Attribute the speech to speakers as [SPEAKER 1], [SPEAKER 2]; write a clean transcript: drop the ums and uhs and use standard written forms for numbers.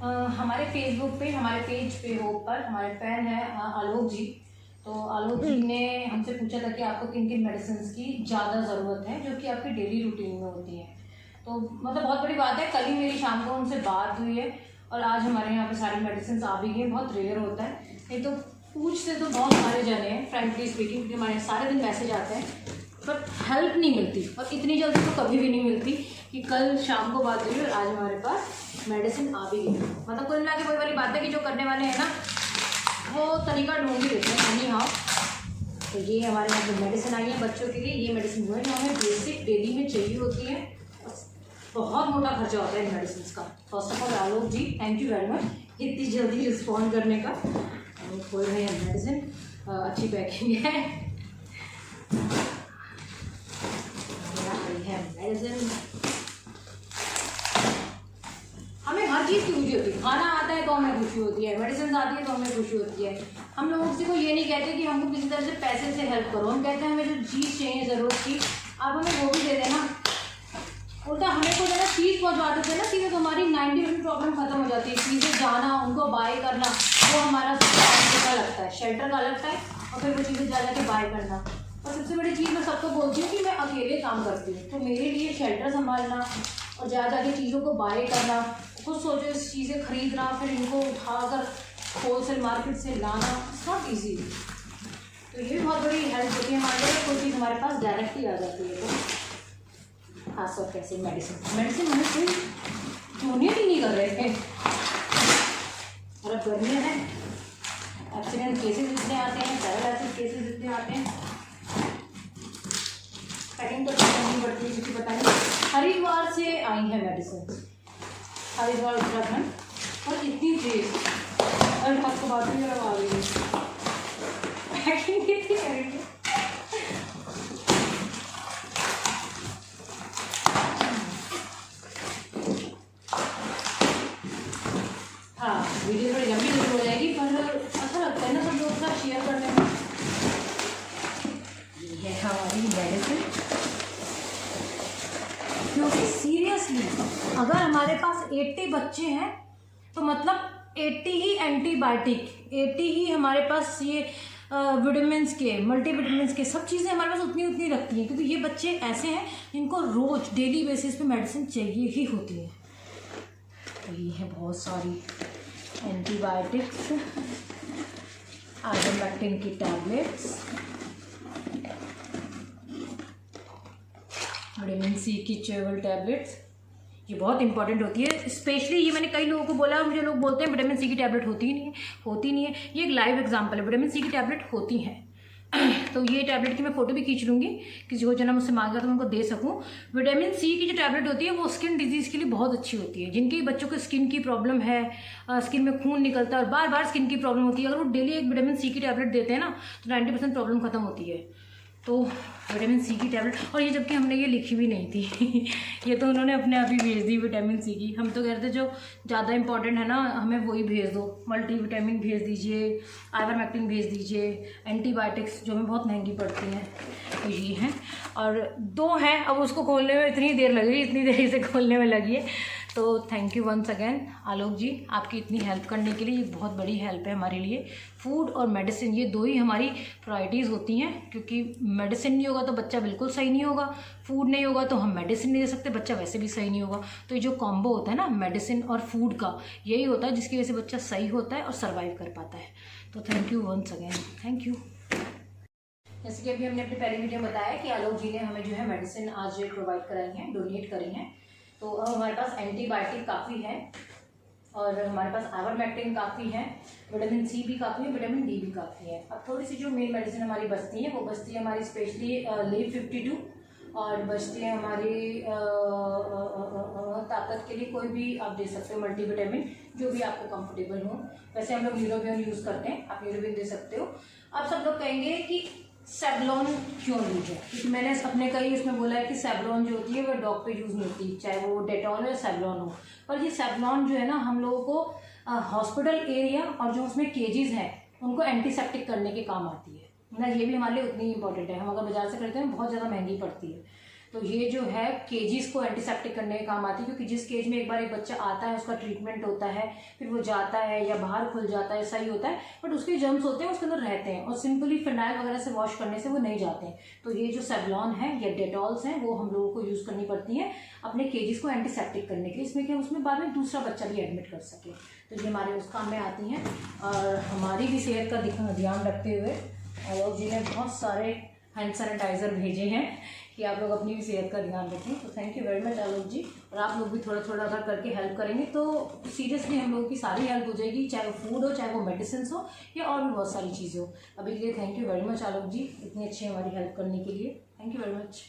[SPEAKER 1] हमारे फेसबुक पे, हमारे पेज पे होप पर हमारे फैन है आलोक जी। तो आलोक जी ने हमसे पूछा था कि आपको किन किन मेडिसिन की ज़्यादा ज़रूरत है जो कि आपकी डेली रूटीन में होती है। तो मतलब बहुत बड़ी बात है, कल ही मेरी शाम को उनसे बात हुई है और आज हमारे यहाँ पे सारी मेडिसिन आ भी गई। बहुत रेयर होता है, नहीं तो पूछते तो बहुत सारे जने हैं फ्रेंकली स्पीकिंग, क्योंकि हमारे सारे दिन मैसेज आते हैं पर हेल्प नहीं मिलती, और इतनी जल्दी तो कभी भी नहीं मिलती कि कल शाम को बात हुई और आज हमारे पास मेडिसिन आ भी गई। मतलब कुल मिला के वही वाली बात है कि जो करने वाले हैं ना वो तरीका ढूंढ ही देते हैं। नहीं हाँ, तो ये हमारे यहाँ पे मेडिसिन आई है बच्चों के लिए। ये मेडिसिन जो है जो हमें बेसिक डेली में चाहिए होती है। बहुत मोटा खर्चा होता है इन मेडिसिन का। First of all Alok ji thank you very much इतनी जल्दी रिस्पॉन्ड करने का। खोल रहे हैं मेडिसिन, अच्छी पैकिंग है। मेडिसिन हमें हर चीज़ की खुशी होती है। खाना आता है तो हमें खुशी होती है, मेडिसिन आती है तो हमें खुशी होती है। हम लोग किसी को ये नहीं कहते कि हमको किसी तरह से पैसे से हेल्प करो, हम कहते हैं हमें जो चीज़ चाहिए ज़रूरत की आप हमें वो भी दे देना। उल्टा हमें को ज़रा चीज़ पहुँचवा देते हैं ना, सीधे तो हमारी 90% प्रॉब्लम खत्म हो जाती है। चीज़ें जाना, उनको बाय करना, वो हमारा सबका लगता है, शेल्टर का लगता है, और फिर वो चीज़ें जा के बाय करना। और सबसे बड़ी चीज़ मैं सबको बोलती हूँ कि मैं अकेले काम करती हूँ, तो मेरे लिए शेल्टर संभालना और ज़्यादा के चीज़ों को बाय करना, खुद सोचो इस चीज़ें खरीदना, फिर इनको उठाकर होलसेल मार्केट से लाना, इट्स नॉट ईजी। तो ये भी बहुत बड़ी हेल्प होती है हमारे लिए। कोई चीज़ हमारे पास डायरेक्ट ही आ जाती है। तो खास तौर कैसे मेडिसिन हमें कोई डोनेट ही नहीं कर रहे थे। और अब गर्मियाँ हैं, एक्सीडेंट केसेस इतने आते हैं, पैरालाइसिस केसेस इतने आते हैं, पैकिंग तो करनी पड़ती है क्योंकि पता नहीं। हरिद्वार से आई है मेडिसिन, हरिद्वार उत्तराखंड, और इतनी तेज और आपको बात भी जरा आ गई पैकिंग कितनी करेंगे। हाँ वीडियो थोड़ी लंबी जरूर हो जाएगी पर अच्छा लगता है ना सब लोगों का शेयर करने में। ये है हमारी मेडिसिन, क्योंकि सीरियसली अगर हमारे पास 80 बच्चे हैं तो मतलब 80 ही एंटीबायोटिक, 80 ही हमारे पास ये विटामिन्स के, मल्टीविटामिन्स के, सब चीज़ें हमारे पास उतनी उतनी लगती हैं, क्योंकि ये बच्चे ऐसे हैं जिनको रोज़ डेली बेसिस पे मेडिसिन चाहिए ही होती है। तो ये है बहुत सारी एंटीबायोटिक्स, आइवरमेक्टिन की टैबलेट्स, विटामिन सी की च्यूवेबल टैबलेट्स, ये बहुत इंपॉर्टेंट होती है। स्पेशली ये मैंने कई लोगों को बोला, मुझे लोग बोलते हैं विटामिन सी की टैबलेट होती ही नहीं है, होती नहीं है। ये एक लाइव एग्जांपल है, विटामिन सी की टैबलेट होती है। तो ये टैबलेट की मैं फोटो भी खींच लूँगी, किसी को जना मुझसे मांगा तो मैं उनको दे सकूँ। विटामिन सी की जो टैबलेट होती है वो स्किन डिजीज़ के लिए बहुत अच्छी होती है। जिनके बच्चों को स्किन की प्रॉब्लम है, स्किन में खून निकलता है और बार बार स्किन की प्रॉब्लम होती है, अगर वो डेली एक विटामिन सी की टैबलेट देते हैं ना तो 90% प्रॉब्लम खत्म होती है। तो विटामिन सी की टैबलेट, और ये जबकि हमने ये लिखी भी नहीं थी ये तो उन्होंने अपने आप ही भेज दी विटामिन सी की। हम तो कहते जो ज़्यादा इंपॉर्टेंट है ना हमें वही भेज दो, मल्टी विटामिन भेज दीजिए, आइवरमेक्टिन भेज दीजिए, एंटीबायोटिक्स जो हमें बहुत महंगी पड़ती हैं, तो ये हैं। और 2 हैं, अब उसको खोलने में इतनी देर लगी, इतनी देरी से खोलने में लगी है। तो थैंक यू वंस अगेन आलोक जी, आपकी इतनी हेल्प करने के लिए। ये बहुत बड़ी हेल्प है हमारे लिए। फूड और मेडिसिन ये 2 ही हमारी प्रायोरिटीज़ होती हैं, क्योंकि मेडिसिन नहीं होगा तो बच्चा बिल्कुल सही नहीं होगा, फूड नहीं होगा तो हम मेडिसिन नहीं दे सकते, बच्चा वैसे भी सही नहीं होगा। तो ये जो कॉम्बो होता है ना मेडिसिन और फूड का, यही होता है जिसकी वजह से बच्चा सही होता है और सर्वाइव कर पाता है। तो thank you once again, thank you. जैसे कि अभी हमने अपनी पहली वीडियो में बताया कि आलोक जी ने हमें जो है मेडिसिन आज प्रोवाइड कराई हैं, डोनेट करी हैं। तो अब हमारे पास एंटीबायोटिक काफ़ी है और हमारे पास आइवरमेक्टिन काफ़ी है, विटामिन सी भी काफ़ी है, विटामिन डी भी काफ़ी है। अब थोड़ी सी जो मेन मेडिसिन हमारी बचती है वो बचती है हमारी स्पेशली लीव 52, और बचती है हमारी ताकत के लिए कोई भी आप दे सकते हो मल्टीविटामिन, जो भी आपको कंफर्टेबल हो। वैसे हम लोग न्यूरोबियन यूज़ करते हैं, आप न्यूरोबियन दे सकते हो। अब सब लोग कहेंगे कि सेवलॉन क्यों यूज है, क्योंकि मैंने अपने कई उसमें बोला है कि सेवलॉन जो होती है वो डॉग पे यूज़ नहीं होती, चाहे वो डेटॉल हो या सेवलॉन हो। पर ये सेवलॉन जो है ना हम लोगों को हॉस्पिटल एरिया और जो उसमें केजेस हैं उनको एंटीसेप्टिक करने के काम आती है ना। ये भी हमारे लिए उतनी इंपॉर्टेंट है। हम अगर बाजार से खरीदते हैं बहुत ज़्यादा महंगी पड़ती है। तो ये जो है केजीज को एंटीसेप्टिक करने के काम आती है, क्योंकि जिस केज में एक बार एक बच्चा आता है उसका ट्रीटमेंट होता है, फिर वो जाता है या बाहर खुल जाता है, ऐसा ही होता है, बट उसके जर्म्स होते हैं उसके अंदर रहते हैं और सिंपली फिनाइल वगैरह से वॉश करने से वो नहीं जाते हैं। तो ये जो सेवलॉन है या डेटॉल्स हैं वो हम लोगों को यूज़ करनी पड़ती हैं अपने केजीज को एंटीसेप्टिक करने के लिए, इसमें क्या उसमें बाद में दूसरा बच्चा भी एडमिट कर सके। तो ये हमारे उस काम में आती हैं। और हमारी भी सेहत का ध्यान रखते हुए आलोक जी ने बहुत सारे हैंड सैनिटाइज़र भेजे हैं कि आप लोग अपनी भी सेहत का ध्यान रखें। तो थैंक यू वेरी मच आलोक जी। और आप लोग भी थोड़ा थोड़ा अगर करके हेल्प करेंगे तो सीरियसली हम लोगों की सारी हेल्प हो जाएगी, चाहे वो फूड हो, चाहे वो मेडिसिन हो, या और भी बहुत सारी चीज़ें हो। अभी के लिए थैंक यू वेरी मच आलोक जी, इतनी अच्छी हमारी हेल्प करने के लिए। Thank you very much.